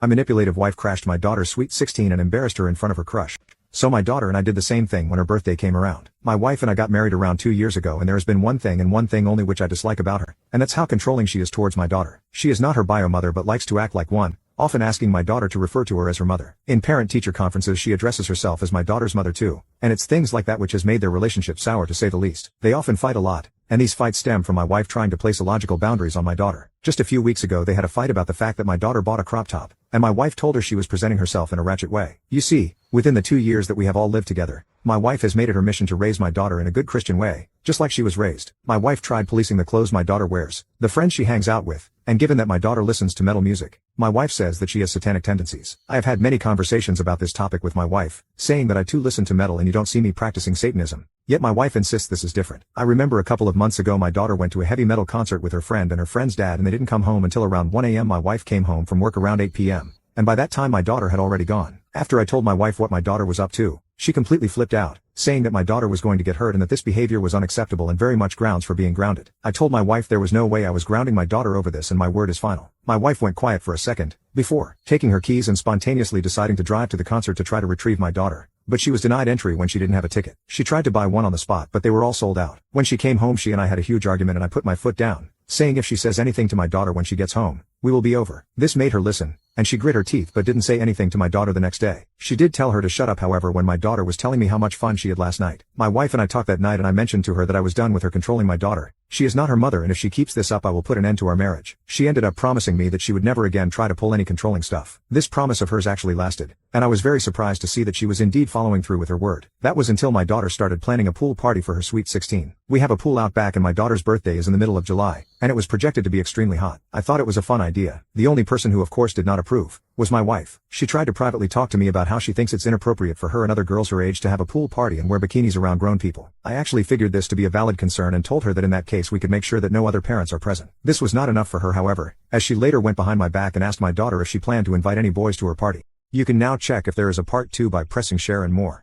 My manipulative wife crashed my daughter's sweet 16 and embarrassed her in front of her crush. So my daughter and I did the same thing when her birthday came around. My wife and I got married around 2 years ago, and there has been one thing and one thing only which I dislike about her, and that's how controlling she is towards my daughter. She is not her bio mother but likes to act like one, often asking my daughter to refer to her as her mother. In parent-teacher conferences she addresses herself as my daughter's mother too, and it's things like that which has made their relationship sour to say the least. They often fight a lot, and these fights stem from my wife trying to place illogical boundaries on my daughter. Just a few weeks ago they had a fight about the fact that my daughter bought a crop top, and my wife told her she was presenting herself in a ratchet way. You see, within the 2 years that we have all lived together, my wife has made it her mission to raise my daughter in a good Christian way, just like she was raised. My wife tried policing the clothes my daughter wears, the friends she hangs out with, and given that my daughter listens to metal music, my wife says that she has satanic tendencies. I have had many conversations about this topic with my wife, saying that I too listen to metal and you don't see me practicing Satanism. Yet my wife insists this is different. I remember a couple of months ago my daughter went to a heavy metal concert with her friend and her friend's dad, and they didn't come home until around 1 a.m. My wife came home from work around 8 p.m. and by that time my daughter had already gone. After I told my wife what my daughter was up to, she completely flipped out, saying that my daughter was going to get hurt and that this behavior was unacceptable and very much grounds for being grounded. I told my wife there was no way I was grounding my daughter over this, and my word is final. My wife went quiet for a second, before taking her keys and spontaneously deciding to drive to the concert to try to retrieve my daughter. But she was denied entry when she didn't have a ticket. She tried to buy one on the spot but they were all sold out. When she came home she and I had a huge argument and I put my foot down, saying if she says anything to my daughter when she gets home, we will be over. This made her listen, and she grit her teeth but didn't say anything to my daughter the next day. She did tell her to shut up however when my daughter was telling me how much fun she had last night. My wife and I talked that night and I mentioned to her that I was done with her controlling my daughter. She is not her mother and if she keeps this up I will put an end to our marriage. She ended up promising me that she would never again try to pull any controlling stuff. This promise of hers actually lasted, and I was very surprised to see that she was indeed following through with her word. That was until my daughter started planning a pool party for her sweet 16. We have a pool out back and my daughter's birthday is in the middle of July, and it was projected to be extremely hot. I thought it was a fun idea. The only person who of course did not approve was my wife. She tried to privately talk to me about how she thinks it's inappropriate for her and other girls her age to have a pool party and wear bikinis around grown people. I actually figured this to be a valid concern and told her that in that case we could make sure that no other parents are present. This was not enough for her however, as she later went behind my back and asked my daughter if she planned to invite any boys to her party. You can now check if there is a part 2 by pressing share and more.